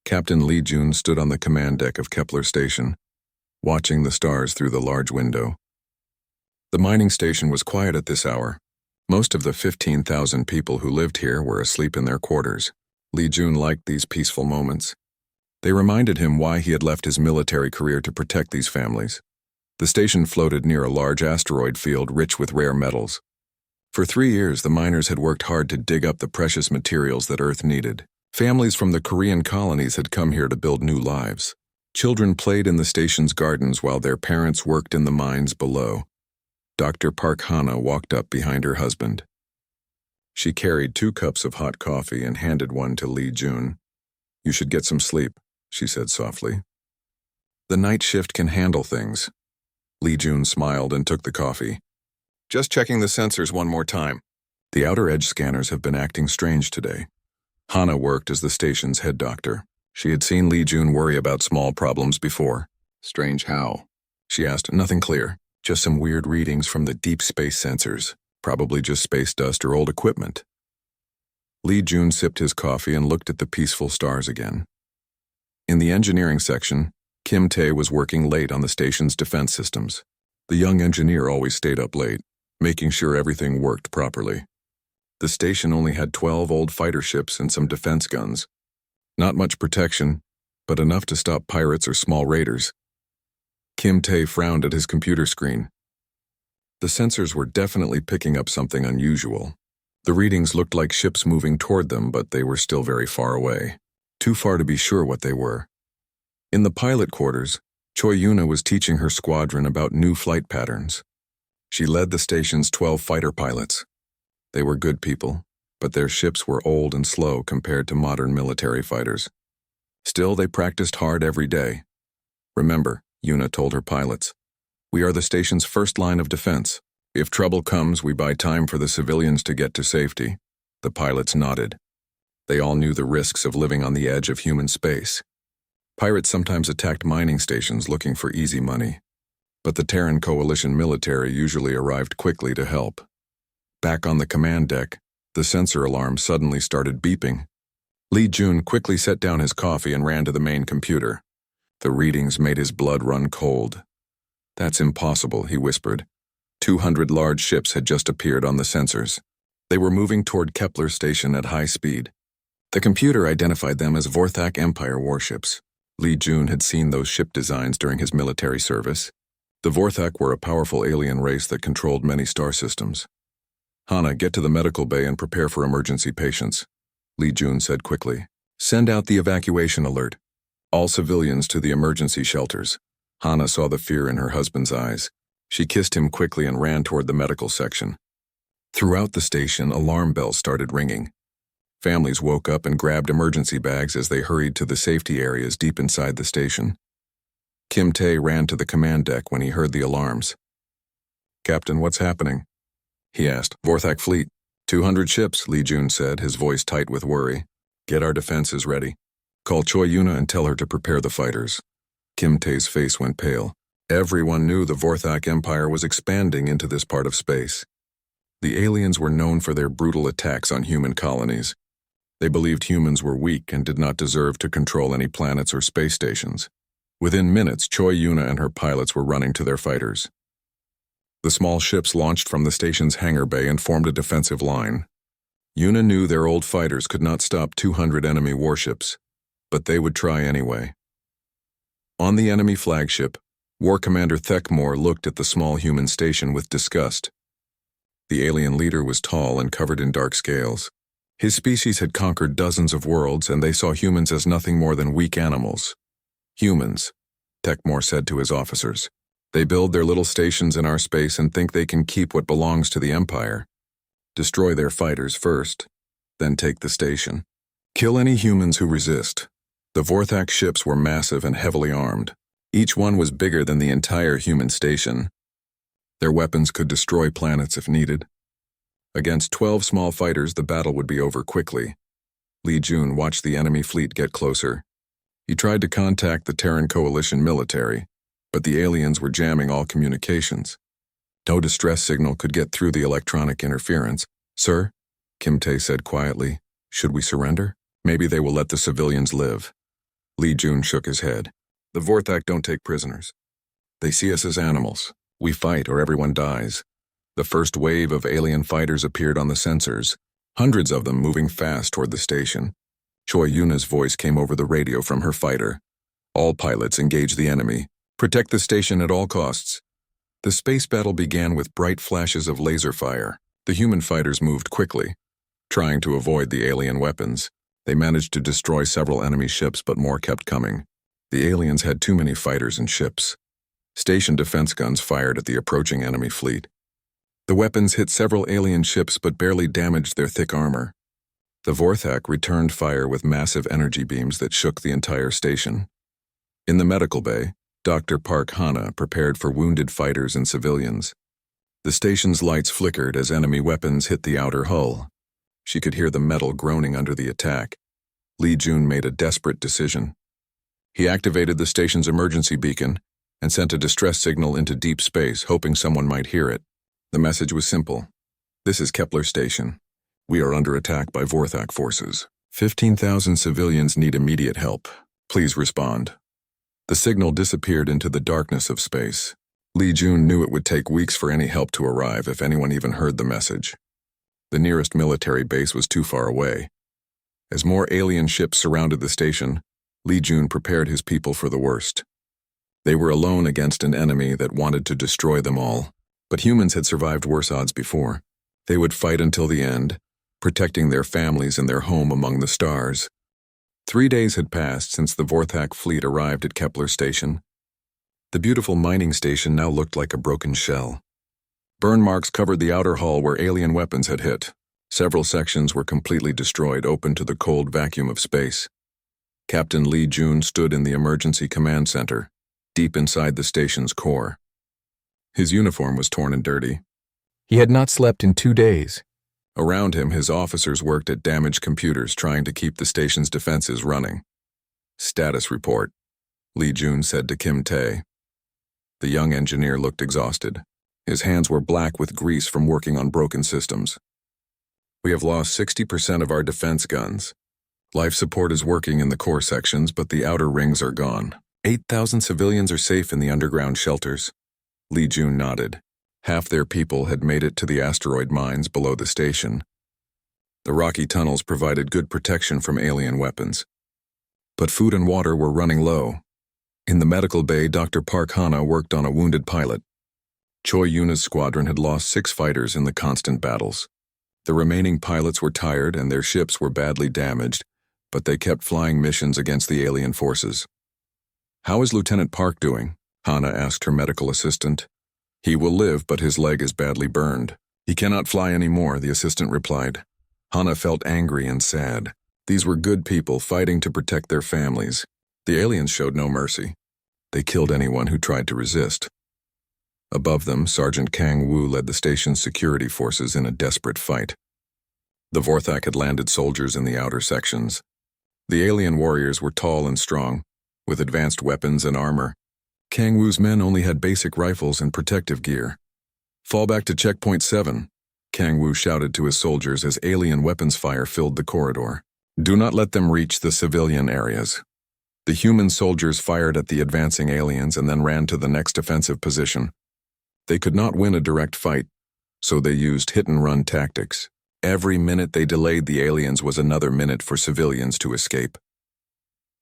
Captain Lee Jun stood on the command deck of Kepler Station, watching the stars through the large window. The mining station was quiet at this hour. Most of the 15,000 people who lived here were asleep in their quarters. Lee Jun liked these peaceful moments. They reminded him why he had left his military career to protect these families. The station floated near a large asteroid field rich with rare metals. For 3 years, the miners had worked hard to dig up the precious materials that Earth needed. Families from the Korean colonies had come here to build new lives. Children played in the station's gardens while their parents worked in the mines below. Dr. Park Hana walked up behind her husband. She carried 2 cups of hot coffee and handed one to Lee Jun. "You should get some sleep," she said softly. "The night shift can handle things." Lee Jun smiled and took the coffee. "Just checking the sensors one more time. The outer edge scanners have been acting strange today." Hana worked as the station's head doctor. She had seen Lee Jun worry about small problems before. "Strange how?" she asked. "Nothing clear. Just some weird readings from the deep space sensors. Probably just space dust or old equipment." Lee Jun sipped his coffee and looked at the peaceful stars again. In the engineering section, Kim Tae was working late on the station's defense systems. The young engineer always stayed up late, making sure everything worked properly. The station only had 12 old fighter ships and some defense guns. Not much protection, but enough to stop pirates or small raiders. Kim Tae frowned at his computer screen. The sensors were definitely picking up something unusual. The readings looked like ships moving toward them, but they were still very far away. Too far to be sure what they were. In the pilot quarters, Choi Yuna was teaching her squadron about new flight patterns. She led the station's 12 fighter pilots. They were good people, but their ships were old and slow compared to modern military fighters. Still, they practiced hard every day. "Remember," Yuna told her pilots, "we are the station's first line of defense. If trouble comes, we buy time for the civilians to get to safety." The pilots nodded. They all knew the risks of living on the edge of human space. Pirates sometimes attacked mining stations looking for easy money, but the Terran coalition military usually arrived quickly to help. Back on the command deck, the sensor alarm suddenly started beeping. Lee Jun quickly set down his coffee and ran to the main computer. The readings made his blood run cold. "That's impossible," he whispered. 200 large ships had just appeared on the sensors. They were moving toward Kepler Station at high speed. The computer identified them as Vorthak Empire warships. Lee Jun had seen those ship designs during his military service. The Vorthak were a powerful alien race that controlled many star systems. "Hana, get to the medical bay and prepare for emergency patients," Lee Jun said quickly. "Send out the evacuation alert. All civilians to the emergency shelters." Hana saw the fear in her husband's eyes. She kissed him quickly and ran toward the medical section. Throughout the station, alarm bells started ringing. Families woke up and grabbed emergency bags as they hurried to the safety areas deep inside the station. Kim Tae ran to the command deck when he heard the alarms. "Captain, what's happening?" he asked. "Vorthak fleet. 200 ships," Lee Jun said, his voice tight with worry. "Get our defenses ready. Call Choi Yuna and tell her to prepare the fighters." Kim Tae's face went pale. Everyone knew the Vorthak Empire was expanding into this part of space. The aliens were known for their brutal attacks on human colonies. They believed humans were weak and did not deserve to control any planets or space stations. Within minutes, Choi Yuna and her pilots were running to their fighters. The small ships launched from the station's hangar bay and formed a defensive line. Yuna knew their old fighters could not stop 200 enemy warships, but they would try anyway. On the enemy flagship, War Commander Thekmore looked at the small human station with disgust. The alien leader was tall and covered in dark scales. His species had conquered dozens of worlds, and they saw humans as nothing more than weak animals. "Humans," Thekmore said to his officers. "They build their little stations in our space and think they can keep what belongs to the Empire. Destroy their fighters first, then take the station. Kill any humans who resist." The Vorthak ships were massive and heavily armed. Each one was bigger than the entire human station. Their weapons could destroy planets if needed. Against 12 small fighters, the battle would be over quickly. Lee Jun watched the enemy fleet get closer. He tried to contact the Terran coalition military, but the aliens were jamming all communications. No distress signal could get through the electronic interference. "Sir," Kim Tae said quietly, "should we surrender? Maybe they will let the civilians live." Lee Jun shook his head. The Vorthak don't take prisoners. They see us as animals. We fight or everyone dies. The first wave of alien fighters appeared on the sensors, hundreds of them moving fast toward the station. Choi Yuna's voice came over the radio from her fighter. All pilots engage the enemy. Protect the station at all costs. The space battle began with bright flashes of laser fire. The human fighters moved quickly, trying to avoid the alien weapons. They managed to destroy several enemy ships, but more kept coming. The aliens had too many fighters and ships. Station defense guns fired at the approaching enemy fleet. The weapons hit several alien ships but barely damaged their thick armor. The Vorthak returned fire with massive energy beams that shook the entire station. In the medical bay, Dr. Park Hana prepared for wounded fighters and civilians. The station's lights flickered as enemy weapons hit the outer hull. She could hear the metal groaning under the attack. Lee Jun made a desperate decision. He activated the station's emergency beacon and sent a distress signal into deep space, hoping someone might hear it. The message was simple. This is Kepler Station. We are under attack by Vorthak forces. 15,000 civilians need immediate help. Please respond. The signal disappeared into the darkness of space. Lee Jun knew it would take weeks for any help to arrive if anyone even heard the message. The nearest military base was too far away. As more alien ships surrounded the station, Lee Jun prepared his people for the worst. They were alone against an enemy that wanted to destroy them all, but humans had survived worse odds before. They would fight until the end, protecting their families and their home among the stars. 3 days had passed since the Vorthak fleet arrived at Kepler Station. The beautiful mining station now looked like a broken shell. Burn marks covered the outer hull where alien weapons had hit. Several sections were completely destroyed, open to the cold vacuum of space. Captain Lee Jun stood in the emergency command center, deep inside the station's core. His uniform was torn and dirty. He had not slept in 2 days. Around him, his officers worked at damaged computers trying to keep the station's defenses running. Status report, Lee Jun said to Kim Tae. The young engineer looked exhausted. His hands were black with grease from working on broken systems. We have lost 60% of our defense guns. Life support is working in the core sections, but the outer rings are gone. 8,000 civilians are safe in the underground shelters. Lee Jun nodded. Half their people had made it to the asteroid mines below the station. The rocky tunnels provided good protection from alien weapons. But food and water were running low. In the medical bay, Dr. Park Hana worked on a wounded pilot. Choi Yuna's squadron had lost 6 fighters in the constant battles. The remaining pilots were tired and their ships were badly damaged, but they kept flying missions against the alien forces. How is Lieutenant Park doing? Hana asked her medical assistant. He will live, but his leg is badly burned. He cannot fly anymore, the assistant replied. Hana felt angry and sad. These were good people fighting to protect their families. The aliens showed no mercy. They killed anyone who tried to resist. Above them, Sergeant Kang Woo led the station's security forces in a desperate fight. The Vorthak had landed soldiers in the outer sections. The alien warriors were tall and strong, with advanced weapons and armor. Kang Woo's men only had basic rifles and protective gear. Fall back to checkpoint 7, Kang Woo shouted to his soldiers as alien weapons fire filled the corridor. Do not let them reach the civilian areas. The human soldiers fired at the advancing aliens and then ran to the next offensive position. They could not win a direct fight, so they used hit-and-run tactics. Every minute they delayed the aliens was another minute for civilians to escape.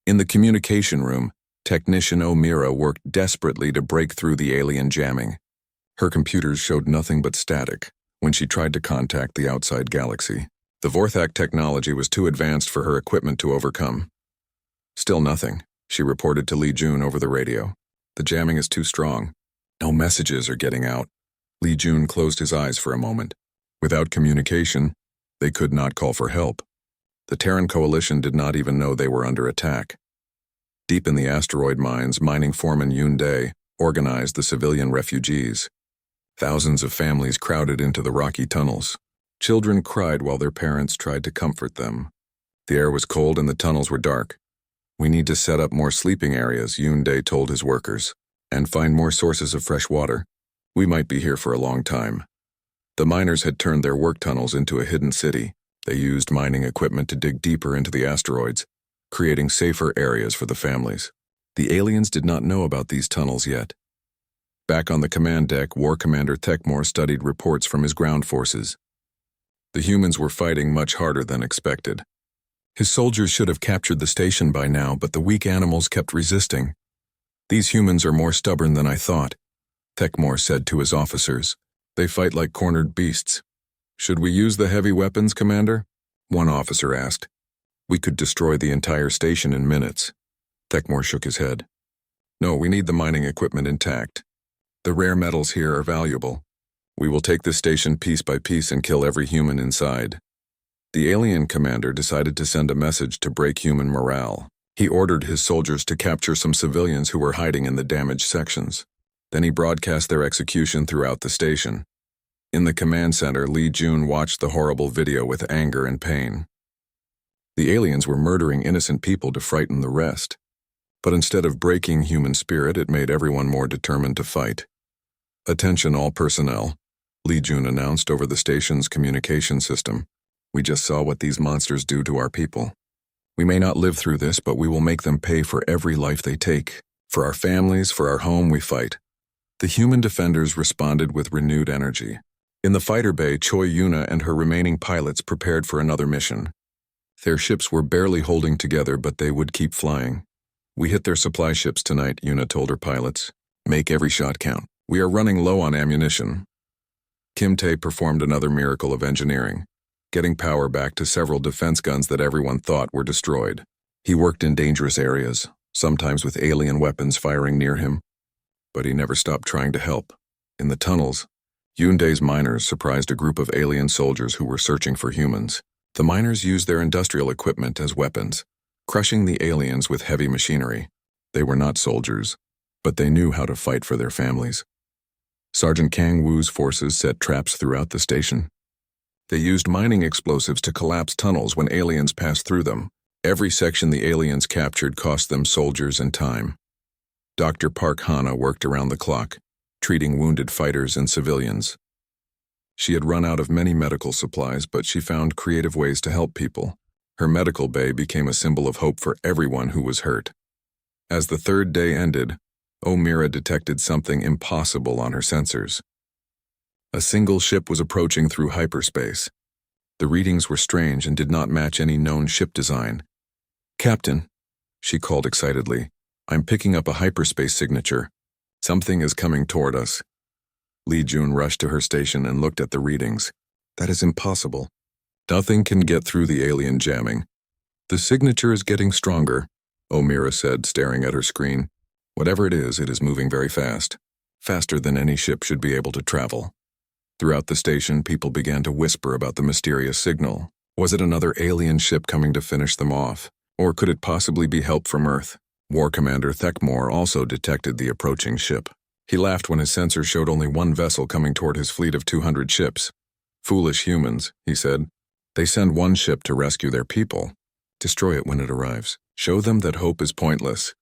In the communication room, Technician O'Meara worked desperately to break through the alien jamming. Her computers showed nothing but static when she tried to contact the outside galaxy. The Vorthak technology was too advanced for her equipment to overcome. Still nothing, she reported to Lee Jun over the radio. The jamming is too strong. No messages are getting out. Lee Jun closed his eyes for a moment. Without communication, they could not call for help. The Terran coalition did not even know they were under attack. Deep in the asteroid mines, mining foreman Yoon Dae organized the civilian refugees. Thousands of families crowded into the rocky tunnels. Children cried while their parents tried to comfort them. The air was cold and the tunnels were dark. We need to set up more sleeping areas, Yoon Dae told his workers, and find more sources of fresh water. We might be here for a long time. The miners had turned their work tunnels into a hidden city. They used mining equipment to dig deeper into the asteroids, creating safer areas for the families. The aliens did not know about these tunnels yet. Back on the command deck, War Commander Thekmore studied reports from his ground forces. The humans were fighting much harder than expected. His soldiers should have captured the station by now, but the weak animals kept resisting. "These humans are more stubborn than I thought," Thekmore said to his officers. "They fight like cornered beasts." "Should we use the heavy weapons, Commander?" one officer asked. "We could destroy the entire station in minutes." Thekmore shook his head. "No, we need the mining equipment intact. The rare metals here are valuable. We will take this station piece by piece and kill every human inside." The alien commander decided to send a message to break human morale. He ordered his soldiers to capture some civilians who were hiding in the damaged sections. Then he broadcast their execution throughout the station. In the command center, Lee Jun watched the horrible video with anger and pain. The aliens were murdering innocent people to frighten the rest. But instead of breaking human spirit, it made everyone more determined to fight. "Attention all personnel," Lee Jun announced over the station's communication system. "We just saw what these monsters do to our people. We may not live through this, but we will make them pay for every life they take. For our families, for our home, we fight." The human defenders responded with renewed energy. In the fighter bay, Choi Yuna and her remaining pilots prepared for another mission. Their ships were barely holding together, but they would keep flying. "We hit their supply ships tonight," Yuna told her pilots. "Make every shot count. We are running low on ammunition." Kim Tae performed another miracle of engineering, getting power back to several defense guns that everyone thought were destroyed. He worked in dangerous areas, sometimes with alien weapons firing near him, but he never stopped trying to help. In the tunnels, Yoondae's miners surprised a group of alien soldiers who were searching for humans. The miners used their industrial equipment as weapons, crushing the aliens with heavy machinery. They were not soldiers, but they knew how to fight for their families. Sergeant Kang Woo's forces set traps throughout the station. They used mining explosives to collapse tunnels when aliens passed through them. Every section the aliens captured cost them soldiers and time. Dr. Park Hana worked around the clock, treating wounded fighters and civilians. She had run out of many medical supplies, but she found creative ways to help people. Her medical bay became a symbol of hope for everyone who was hurt. As the third day ended, O'Meara detected something impossible on her sensors. A single ship was approaching through hyperspace. The readings were strange and did not match any known ship design. "Captain," she called excitedly, "I'm picking up a hyperspace signature. Something is coming toward us." Lee Jun rushed to her station and looked at the readings. "That is impossible. Nothing can get through the alien jamming." "The signature is getting stronger," O'Meara said, staring at her screen. "Whatever it is moving very fast. Faster than any ship should be able to travel." Throughout the station, people began to whisper about the mysterious signal. Was it another alien ship coming to finish them off? Or could it possibly be help from Earth? War Commander Thekmore also detected the approaching ship. He laughed when his sensors showed only one vessel coming toward his fleet of 200 ships. "Foolish humans," he said. "They send one ship to rescue their people. Destroy it when it arrives. Show them that hope is pointless."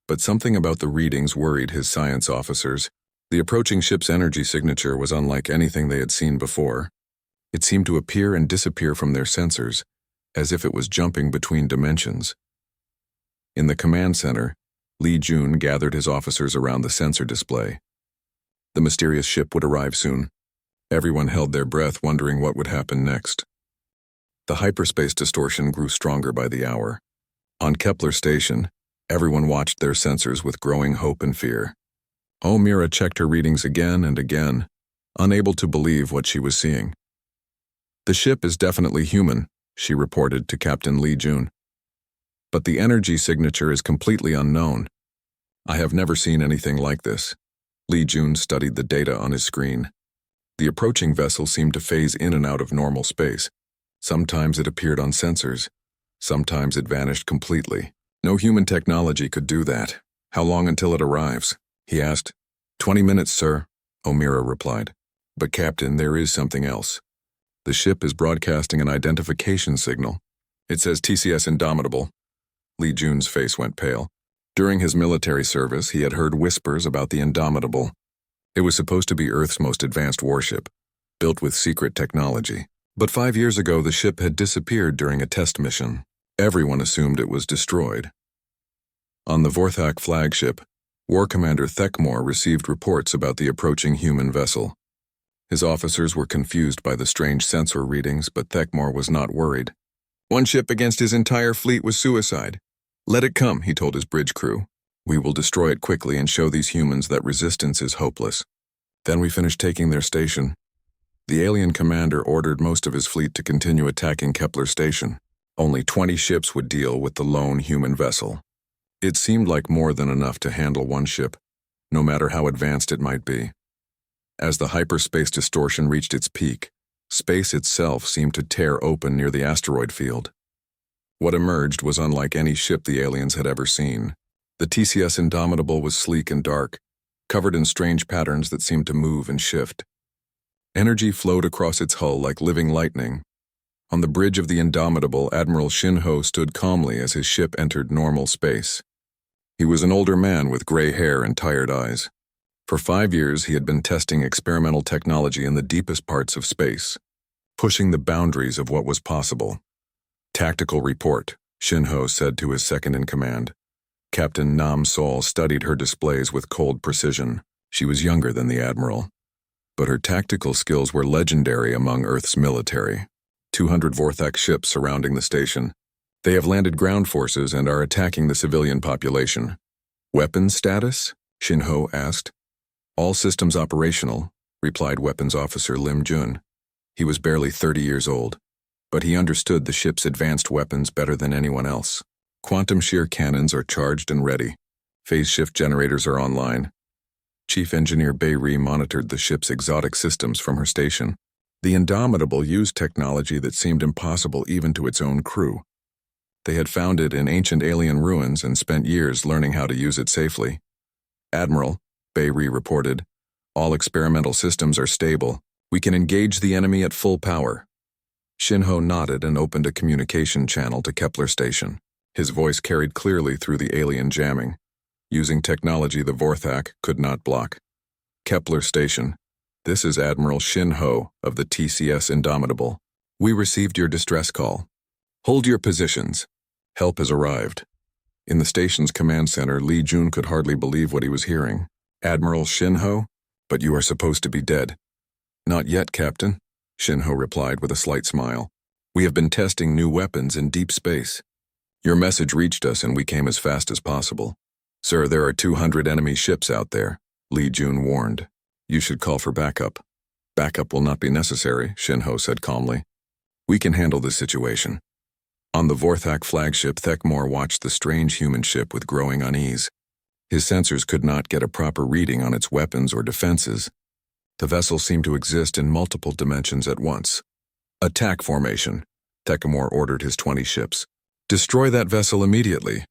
But something about the readings worried his science officers. The approaching ship's energy signature was unlike anything they had seen before. It seemed to appear and disappear from their sensors, as if it was jumping between dimensions. In the command center, Lee Jun gathered his officers around the sensor display. The mysterious ship would arrive soon. Everyone held their breath, wondering what would happen next. The hyperspace distortion grew stronger by the hour. On Kepler Station, everyone watched their sensors with growing hope and fear. O'Meara checked her readings again and again, unable to believe what she was seeing. "The ship is definitely human," she reported to Captain Lee Jun. "But the energy signature is completely unknown. I have never seen anything like this." Lee Jun studied the data on his screen. The approaching vessel seemed to phase in and out of normal space. Sometimes it appeared on sensors. Sometimes it vanished completely. "No human technology could do that. How long until it arrives?" he asked. 20 minutes, sir," O'Meara replied. "But Captain, there is something else. The ship is broadcasting an identification signal. It says TCS Indomitable." Lee Jun's face went pale. During his military service, he had heard whispers about the Indomitable. It was supposed to be Earth's most advanced warship, built with secret technology. But 5 years ago, the ship had disappeared during a test mission. Everyone assumed it was destroyed. On the Vorthak flagship, War Commander Thekmor received reports about the approaching human vessel. His officers were confused by the strange sensor readings, but Thekmor was not worried. One ship against his entire fleet was suicide. Let it come, he told his bridge crew. We will destroy it quickly and show these humans that resistance is hopeless. Then we finished taking their station. The alien commander ordered most of his fleet to continue attacking Kepler Station. Only 20 ships would deal with the lone human vessel. It seemed like more than enough to handle one ship, no matter how advanced it might be. As the hyperspace distortion reached its peak, space itself seemed to tear open near the asteroid field. What emerged was unlike any ship the aliens had ever seen. The TCS Indomitable was sleek and dark, covered in strange patterns that seemed to move and shift. Energy flowed across its hull like living lightning. On the bridge of the Indomitable, Admiral Shin-Ho stood calmly as his ship entered normal space. He was an older man with gray hair and tired eyes. For 5 years, he had been testing experimental technology in the deepest parts of space, pushing the boundaries of what was possible. Tactical report, Shin-Ho said to his second-in-command. Captain Nam Sol studied her displays with cold precision. She was younger than the admiral, but her tactical skills were legendary among Earth's military. 200 Vorthak ships surrounding the station. They have landed ground forces and are attacking the civilian population. Weapons status? Shin-Ho asked. All systems operational, replied Weapons Officer Lim Jun. He was barely 30 years old, but he understood the ship's advanced weapons better than anyone else. Quantum shear cannons are charged and ready. Phase shift generators are online. Chief Engineer Bei-Ri monitored the ship's exotic systems from her station. The Indomitable used technology that seemed impossible even to its own crew. They had found it in ancient alien ruins and spent years learning how to use it safely. Admiral, Bei-Ri reported, all experimental systems are stable. We can engage the enemy at full power. Shin-Ho nodded and opened a communication channel to Kepler Station. His voice carried clearly through the alien jamming, using technology the Vorthak could not block. Kepler Station. This is Admiral Shin-Ho of the TCS Indomitable. We received your distress call. Hold your positions. Help has arrived. In the station's command center, Li Jun could hardly believe what he was hearing. Admiral Shin-Ho? But you are supposed to be dead. Not yet, Captain, Shin-Ho replied with a slight smile. We have been testing new weapons in deep space. Your message reached us and we came as fast as possible. Sir, there are 200 enemy ships out there, Li Jun warned. You should call for backup. Backup will not be necessary, Shin-Ho said calmly. We can handle this situation. On the Vorthak flagship, Thekmor watched the strange human ship with growing unease. His sensors could not get a proper reading on its weapons or defenses. The vessel seemed to exist in multiple dimensions at once. Attack formation, Thekmor ordered his 20 ships. Destroy that vessel immediately.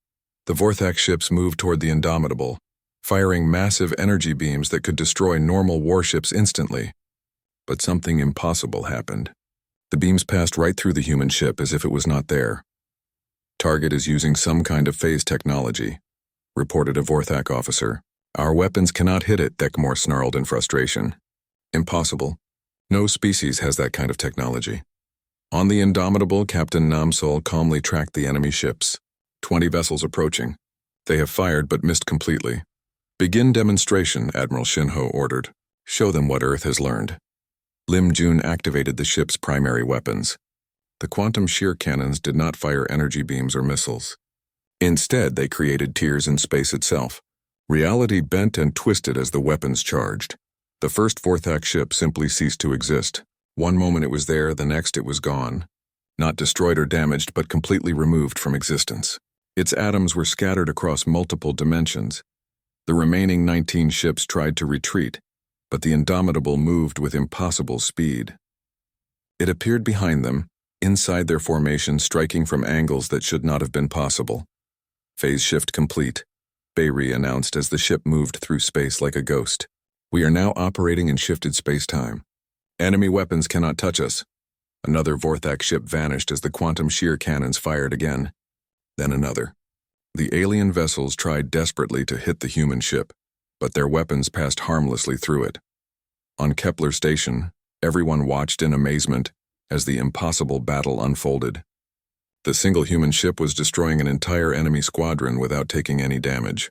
The Vorthak ships moved toward the Indomitable, firing massive energy beams that could destroy normal warships instantly. But something impossible happened. The beams passed right through the human ship as if it was not there. Target is using some kind of phase technology, reported a Vorthak officer. Our weapons cannot hit it, Thekmor snarled in frustration. Impossible. No species has that kind of technology. On the Indomitable, Captain Nam Sol calmly tracked the enemy ships. 20 vessels approaching. They have fired but missed completely. Begin demonstration, Admiral Shin-Ho ordered. Show them what Earth has learned. Lim Jun activated the ship's primary weapons. The quantum shear cannons did not fire energy beams or missiles. Instead, they created tears in space itself. Reality bent and twisted as the weapons charged. The first Vorthak ship simply ceased to exist. One moment it was there, the next it was gone. Not destroyed or damaged, but completely removed from existence. Its atoms were scattered across multiple dimensions. The remaining 19 ships tried to retreat, but the Indomitable moved with impossible speed. It appeared behind them, inside their formation, striking from angles that should not have been possible. Phase shift complete, Bei-Ri announced as the ship moved through space like a ghost. We are now operating in shifted space-time. Enemy weapons cannot touch us. Another Vorthak ship vanished as the quantum shear cannons fired again. Then another. The alien vessels tried desperately to hit the human ship, but their weapons passed harmlessly through it. On Kepler Station, everyone watched in amazement as the impossible battle unfolded. The single human ship was destroying an entire enemy squadron without taking any damage.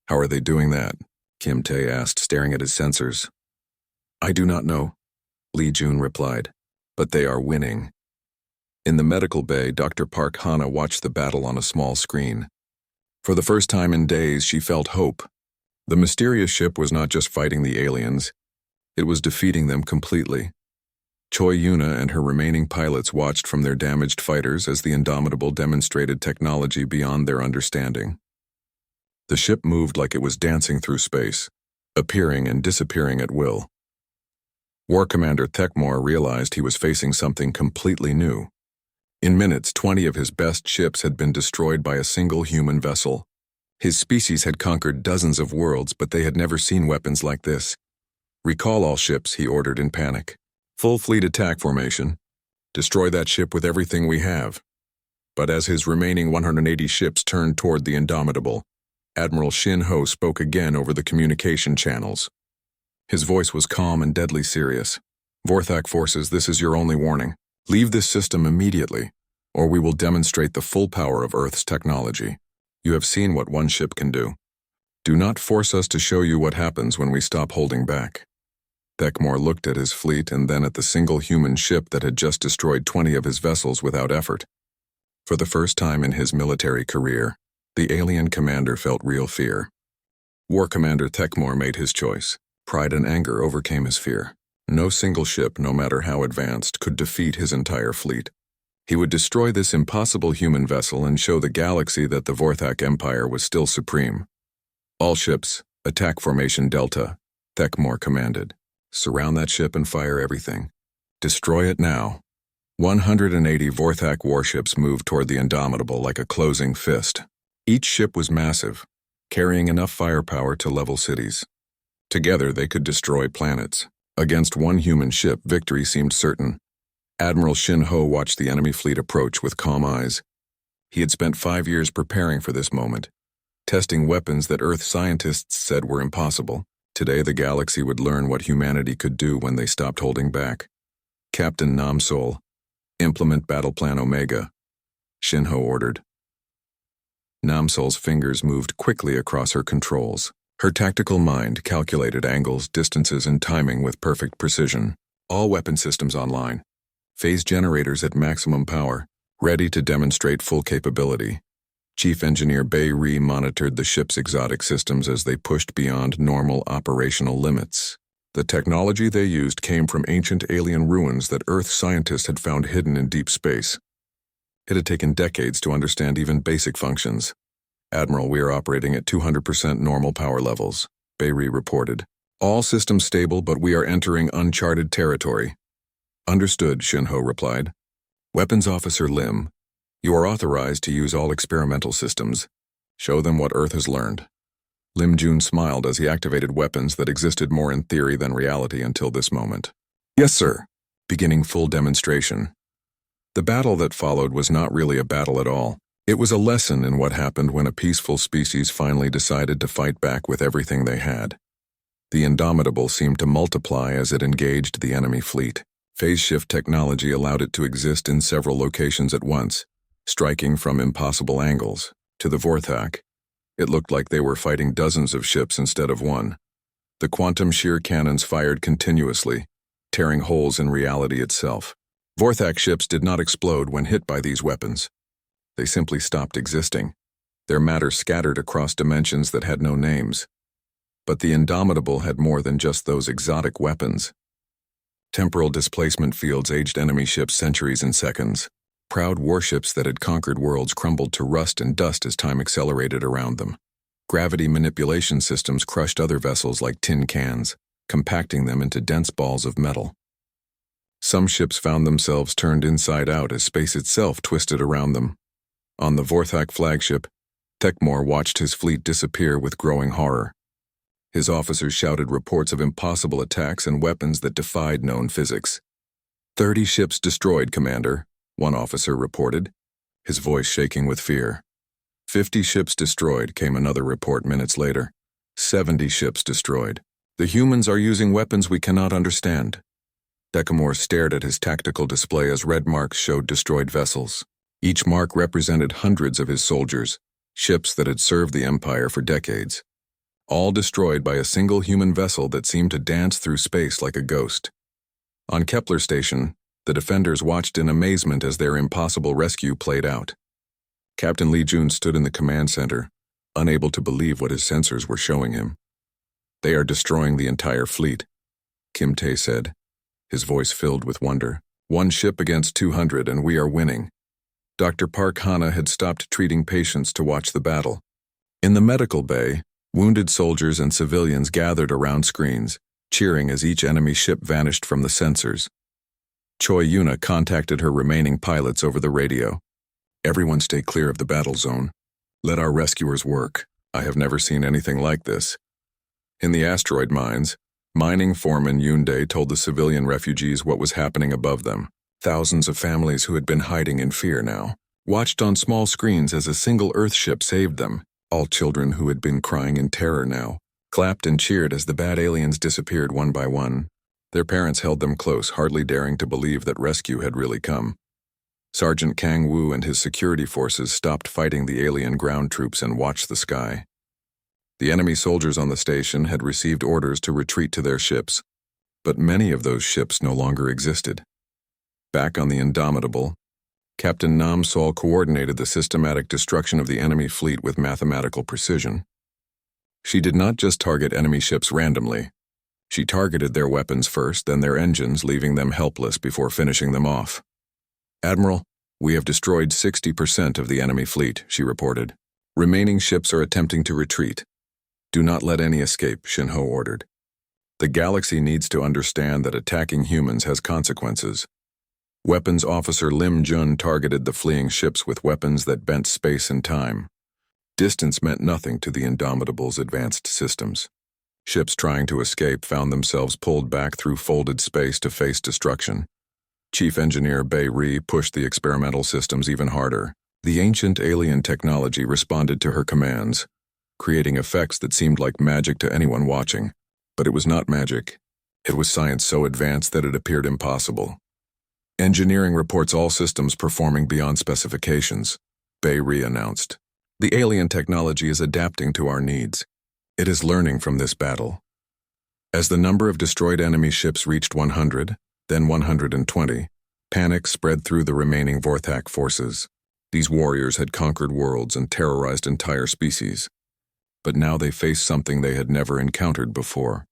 How are they doing that? Kim Tae asked, staring at his sensors. I do not know, Lee Jun replied, but they are winning. In the medical bay, Dr. Park Hana watched the battle on a small screen. For the first time in days, she felt hope. The mysterious ship was not just fighting the aliens, it was defeating them completely. Choi Yuna and her remaining pilots watched from their damaged fighters as the Indomitable demonstrated technology beyond their understanding. The ship moved like it was dancing through space, appearing and disappearing at will. War Commander Thekmor realized he was facing something completely new. In minutes, 20 of his best ships had been destroyed by a single human vessel. His species had conquered dozens of worlds, but they had never seen weapons like this. Recall all ships, he ordered in panic. Full fleet attack formation. Destroy that ship with everything we have. But as his remaining 180 ships turned toward the Indomitable, Admiral Shin Ho spoke again over the communication channels. His voice was calm and deadly serious. Vorthak forces, this is your only warning. Leave this system immediately, or we will demonstrate the full power of Earth's technology. You have seen what one ship can do. Do not force us to show you what happens when we stop holding back. Thekmor looked at his fleet and then at the single human ship that had just destroyed 20 of his vessels without effort. For the first time in his military career, the alien commander felt real fear. War Commander Thekmor made his choice. Pride and anger overcame his fear. No single ship, no matter how advanced, could defeat his entire fleet. He would destroy this impossible human vessel and show the galaxy that the Vorthak Empire was still supreme. All ships, attack formation Delta, Thekmor commanded. Surround that ship and fire everything. Destroy it now. 180 Vorthak warships moved toward the Indomitable like a closing fist. Each ship was massive, carrying enough firepower to level cities. Together they could destroy planets. Against one human ship, victory seemed certain. Admiral Shin Ho watched the enemy fleet approach with calm eyes. He had spent 5 years preparing for this moment, testing weapons that Earth scientists said were impossible. Today the galaxy would learn what humanity could do when they stopped holding back. Captain Namsol, implement Battle Plan Omega, Shin Ho ordered. Namsol's fingers moved quickly across her controls. Her tactical mind calculated angles, distances, and timing with perfect precision. All weapon systems online. Phase generators at maximum power, ready to demonstrate full capability. Chief Engineer Bei Ri monitored the ship's exotic systems as they pushed beyond normal operational limits. The technology they used came from ancient alien ruins that Earth scientists had found hidden in deep space. It had taken decades to understand even basic functions. Admiral, we are operating at 200% normal power levels, Bei Ri reported. All systems stable, but we are entering uncharted territory. Understood, Shin Ho replied. Weapons Officer Lim, you are authorized to use all experimental systems. Show them what Earth has learned. Lim Jun smiled as he activated weapons that existed more in theory than reality until this moment. Yes, sir. Beginning full demonstration. The battle that followed was not really a battle at all. It was a lesson in what happened when a peaceful species finally decided to fight back with everything they had. The Indomitable seemed to multiply as it engaged the enemy fleet. Phase shift technology allowed it to exist in several locations at once, striking from impossible angles. To the Vorthak, it looked like they were fighting dozens of ships instead of one. The quantum shear cannons fired continuously, tearing holes in reality itself. Vorthak ships did not explode when hit by these weapons. They simply stopped existing. Their matter scattered across dimensions that had no names. But the Indomitable had more than just those exotic weapons. Temporal displacement fields aged enemy ships centuries and seconds. Proud warships that had conquered worlds crumbled to rust and dust as time accelerated around them. Gravity manipulation systems crushed other vessels like tin cans, compacting them into dense balls of metal. Some ships found themselves turned inside out as space itself twisted around them. On the Vorthak flagship, Thekmor watched his fleet disappear with growing horror. His officers shouted reports of impossible attacks and weapons that defied known physics. 30 ships destroyed, Commander, one officer reported, his voice shaking with fear. 50 ships destroyed, came another report minutes later. 70 ships destroyed. The humans are using weapons we cannot understand. Thekmor stared at his tactical display as red marks showed destroyed vessels. Each mark represented hundreds of his soldiers, ships that had served the Empire for decades, all destroyed by a single human vessel that seemed to dance through space like a ghost. On Kepler Station, the defenders watched in amazement as their impossible rescue played out. Captain Lee Jun stood in the command center, unable to believe what his sensors were showing him. "They are destroying the entire fleet," Kim Tae said, his voice filled with wonder. "One ship against 200 and we are winning." Dr. Park Hana had stopped treating patients to watch the battle. In the medical bay, wounded soldiers and civilians gathered around screens, cheering as each enemy ship vanished from the sensors. Choi Yuna contacted her remaining pilots over the radio. "Everyone stay clear of the battle zone. Let our rescuers work. I have never seen anything like this." In the asteroid mines, mining foreman Yoon-dae told the civilian refugees what was happening above them. Thousands of families who had been hiding in fear now watched on small screens as a single Earthship saved them. All children who had been crying in terror now clapped and cheered as the bad aliens disappeared one by one. Their parents held them close, hardly daring to believe that rescue had really come. Sergeant Kang Woo and his security forces stopped fighting the alien ground troops and watched the sky. The enemy soldiers on the station had received orders to retreat to their ships, but many of those ships no longer existed. Back on the Indomitable, Captain Nam Sol coordinated the systematic destruction of the enemy fleet with mathematical precision. She did not just target enemy ships randomly. She targeted their weapons first, then their engines, leaving them helpless before finishing them off. "Admiral, we have destroyed 60% of the enemy fleet," she reported. "Remaining ships are attempting to retreat. Do not let any escape," Shin-ho ordered. "The galaxy needs to understand that attacking humans has consequences." Weapons Officer Lim Jun targeted the fleeing ships with weapons that bent space and time. Distance meant nothing to the Indomitable's advanced systems. Ships trying to escape found themselves pulled back through folded space to face destruction. Chief Engineer Bei Ri pushed the experimental systems even harder. The ancient alien technology responded to her commands, creating effects that seemed like magic to anyone watching. But it was not magic. It was science so advanced that it appeared impossible. "Engineering reports all systems performing beyond specifications," Bei Ri announced. "The alien technology is adapting to our needs. It is learning from this battle." As the number of destroyed enemy ships reached 100, then 120, panic spread through the remaining Vorthak forces. These warriors had conquered worlds and terrorized entire species. But now they faced something they had never encountered before.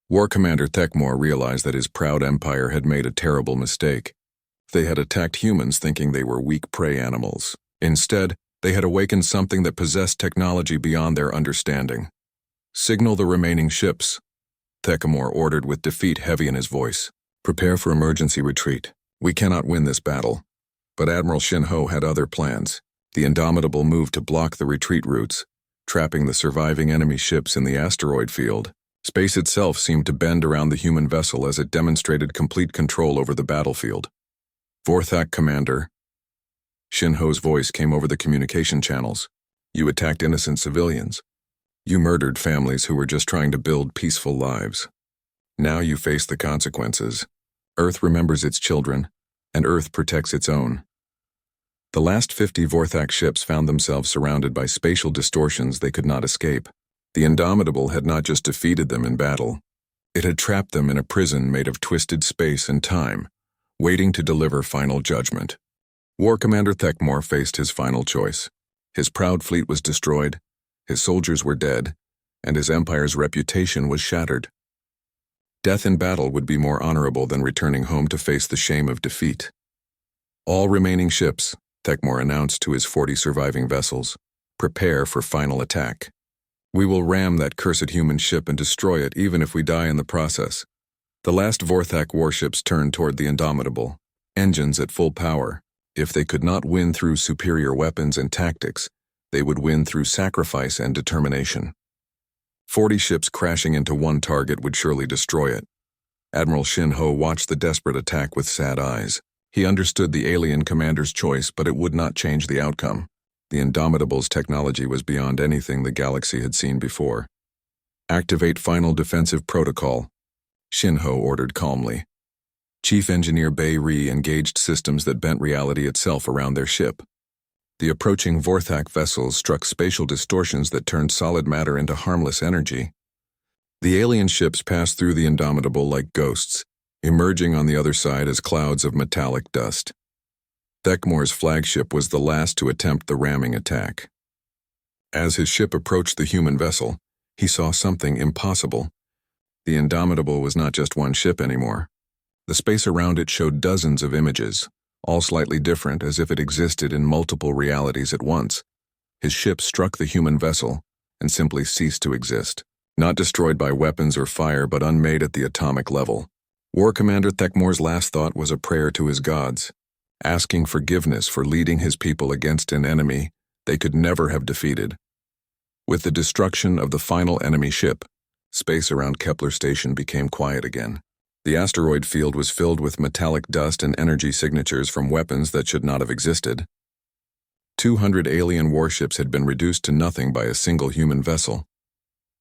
War Commander Thekmore realized that his proud empire had made a terrible mistake. They had attacked humans thinking they were weak prey animals. Instead, they had awakened something that possessed technology beyond their understanding. "Signal the remaining ships," Thekmore ordered with defeat heavy in his voice. "Prepare for emergency retreat. We cannot win this battle." But Admiral Shin-ho had other plans. The Indomitable moved to block the retreat routes, trapping the surviving enemy ships in the asteroid field. Space itself seemed to bend around the human vessel as it demonstrated complete control over the battlefield. "Vorthak Commander." Shin-ho's voice came over the communication channels. "You attacked innocent civilians. You murdered families who were just trying to build peaceful lives. Now you face the consequences. Earth remembers its children, and Earth protects its own." The last 50 Vorthak ships found themselves surrounded by spatial distortions they could not escape. The Indomitable had not just defeated them in battle. It had trapped them in a prison made of twisted space and time, waiting to deliver final judgment. War Commander Thekmore faced his final choice. His proud fleet was destroyed, his soldiers were dead, and his empire's reputation was shattered. Death in battle would be more honorable than returning home to face the shame of defeat. "All remaining ships," Thekmore announced to his 40 surviving vessels, "prepare for final attack. We will ram that cursed human ship and destroy it even if we die in the process." The last Vorthak warships turned toward the Indomitable, engines at full power. If they could not win through superior weapons and tactics, they would win through sacrifice and determination. 40 ships crashing into one target would surely destroy it. Admiral Shin-ho watched the desperate attack with sad eyes. He understood the alien commander's choice, but it would not change the outcome. The Indomitable's technology was beyond anything the galaxy had seen before. "Activate final defensive protocol," Shin-ho ordered calmly. Chief Engineer Bei Ri engaged systems that bent reality itself around their ship. The approaching Vorthak vessels struck spatial distortions that turned solid matter into harmless energy. The alien ships passed through the Indomitable like ghosts, emerging on the other side as clouds of metallic dust. Thekmore's flagship was the last to attempt the ramming attack. As his ship approached the human vessel, he saw something impossible. The Indomitable was not just one ship anymore. The space around it showed dozens of images, all slightly different, as if it existed in multiple realities at once. His ship struck the human vessel and simply ceased to exist, not destroyed by weapons or fire, but unmade at the atomic level. War Commander Thekmore's last thought was a prayer to his gods, asking forgiveness for leading his people against an enemy they could never have defeated. With the destruction of the final enemy ship, space around Kepler Station became quiet again. The asteroid field was filled with metallic dust and energy signatures from weapons that should not have existed. 200 alien warships had been reduced to nothing by a single human vessel.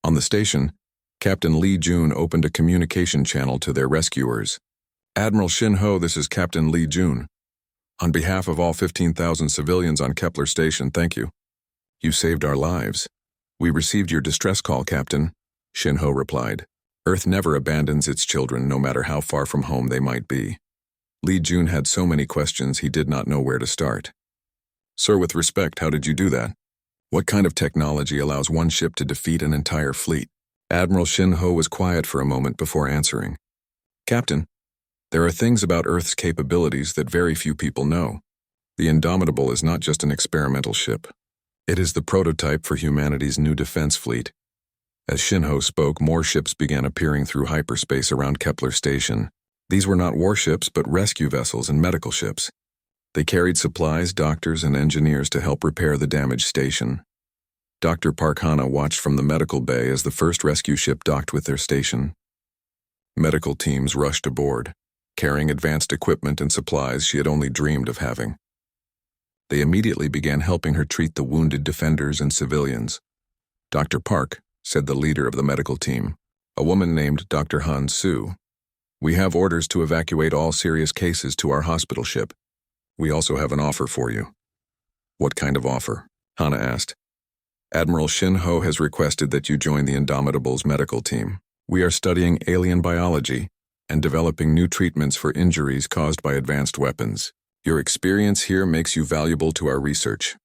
On the station, Captain Lee Jun opened a communication channel to their rescuers. "Admiral Shin Ho, this is Captain Lee Jun. On behalf of all 15,000 civilians on Kepler Station, thank you. You saved our lives. We received your distress call, Captain," Shin Ho replied. "Earth never abandons its children, no matter how far from home they might be." Lee Jun had so many questions he did not know where to start. "Sir, with respect, how did you do that? What kind of technology allows one ship to defeat an entire fleet?" Admiral Shin Ho was quiet for a moment before answering. "Captain, there are things about Earth's capabilities that very few people know. The Indomitable is not just an experimental ship. It is the prototype for humanity's new defense fleet." As Shin Ho spoke, more ships began appearing through hyperspace around Kepler Station. These were not warships, but rescue vessels and medical ships. They carried supplies, doctors, and engineers to help repair the damaged station. Dr. Park Hana watched from the medical bay as the first rescue ship docked with their station. Medical teams rushed aboard, carrying advanced equipment and supplies she had only dreamed of having. They immediately began helping her treat the wounded defenders and civilians. "Dr. Park," said the leader of the medical team, a woman named Dr. Han Su, "we have orders to evacuate all serious cases to our hospital ship. We also have an offer for you." "What kind of offer?" Hana asked. "Admiral Shin Ho has requested that you join the Indomitable's medical team. We are studying alien biology and developing new treatments for injuries caused by advanced weapons. Your experience here makes you valuable to our research."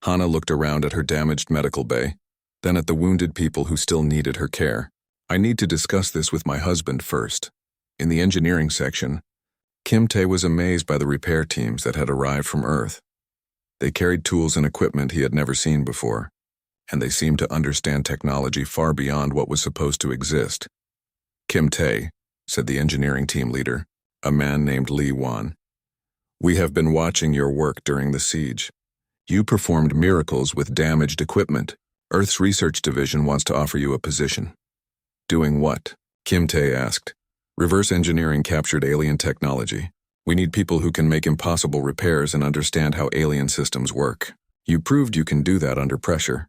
Hana looked around at her damaged medical bay, then at the wounded people who still needed her care. "I need to discuss this with my husband first." In the engineering section, Kim Tae was amazed by the repair teams that had arrived from Earth. They carried tools and equipment he had never seen before, and they seemed to understand technology far beyond what was supposed to exist. "Kim Tae," said the engineering team leader, a man named Lee Wan, "we have been watching your work during the siege. You performed miracles with damaged equipment. Earth's research division wants to offer you a position." "Doing what?" Kim Tae asked. "Reverse engineering captured alien technology. We need people who can make impossible repairs and understand how alien systems work. You proved you can do that under pressure."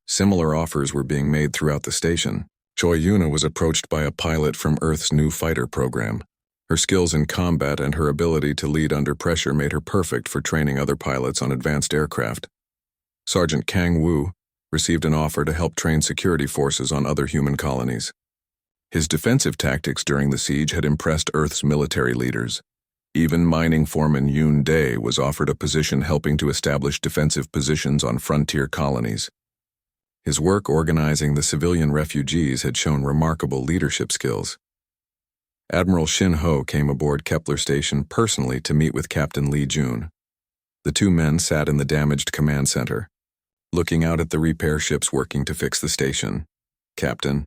Similar offers were being made throughout the station. Choi Yuna was approached by a pilot from Earth's new fighter program. Her skills in combat and her ability to lead under pressure made her perfect for training other pilots on advanced aircraft. Sergeant Kang Woo received an offer to help train security forces on other human colonies. His defensive tactics during the siege had impressed Earth's military leaders. Even mining foreman Yoon Dae was offered a position helping to establish defensive positions on frontier colonies. His work organizing the civilian refugees had shown remarkable leadership skills. Admiral Shin Ho came aboard Kepler Station personally to meet with Captain Lee Jun. The two men sat in the damaged command center, looking out at the repair ships working to fix the station. "Captain,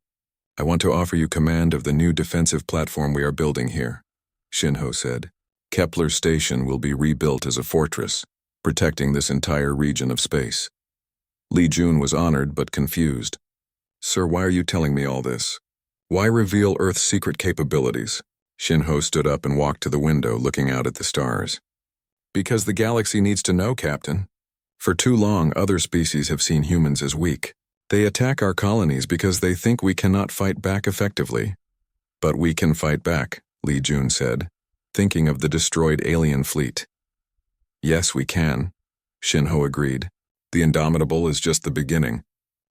I want to offer you command of the new defensive platform we are building here," Shin Ho said. "Kepler Station will be rebuilt as a fortress, protecting this entire region of space." Lee Jun was honored but confused. "Sir, why are you telling me all this? Why reveal Earth's secret capabilities?" Shin Ho stood up and walked to the window, looking out at the stars. "Because the galaxy needs to know, Captain. For too long, other species have seen humans as weak. They attack our colonies because they think we cannot fight back effectively." "But we can fight back," Lee Jun said. thinking of the destroyed alien fleet. Yes, we can, Shinho agreed. The Indomitable is just the beginning.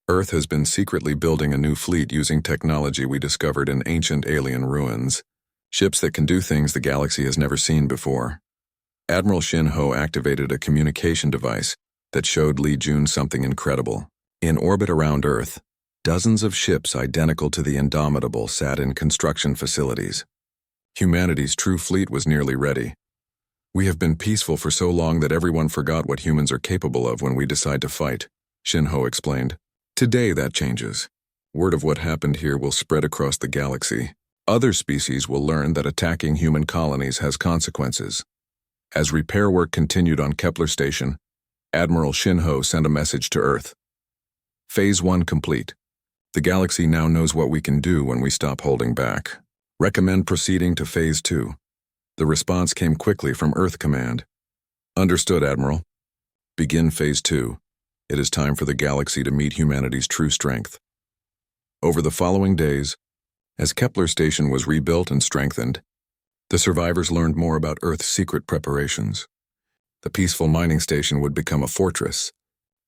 Earth has been secretly building a new fleet using technology we discovered in ancient alien ruins. Ships that can do things the galaxy has never seen before. Admiral Shinho activated a communication device that showed Li Jun something incredible. In orbit around Earth, dozens of ships identical to the Indomitable sat in construction facilities. Humanity's true fleet was nearly ready. We have been peaceful for so long that everyone forgot what humans are capable of when we decide to fight, Shinho explained. Today that changes. Word of what happened here will spread across the galaxy. Other species will learn that attacking human colonies has consequences. As repair work continued on Kepler Station, Admiral Shinho sent a message to Earth. Phase 1 complete. The galaxy now knows what we can do when we stop holding back. Recommend proceeding to Phase 2. The response came quickly from Earth Command. Understood, Admiral. Begin Phase 2. It is time for the galaxy to meet humanity's true strength. Over the following days, as Kepler Station was rebuilt and strengthened, the survivors learned more about Earth's secret preparations. The peaceful mining station would become a fortress,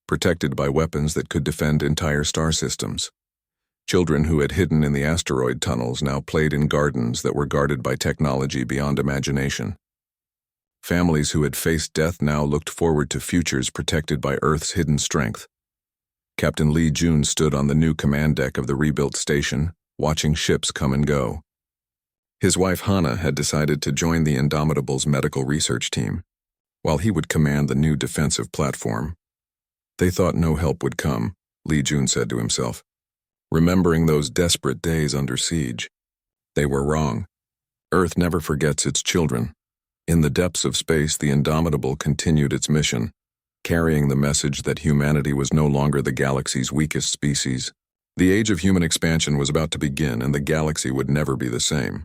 protected by weapons that could defend entire star systems. Children who had hidden in the asteroid tunnels now played in gardens that were guarded by technology beyond imagination. Families who had faced death now looked forward to futures protected by Earth's hidden strength. Captain Li Jun stood on the new command deck of the rebuilt station, watching ships come and go. His wife Hana had decided to join the Indomitable's medical research team, while he would command the new defensive platform. They thought no help would come, Li Jun said to himself. Remembering those desperate days under siege. They were wrong. Earth never forgets its children. In the depths of space, the Indomitable continued its mission, carrying the message that humanity was no longer the galaxy's weakest species. The age of human expansion was about to begin, and the galaxy would never be the same.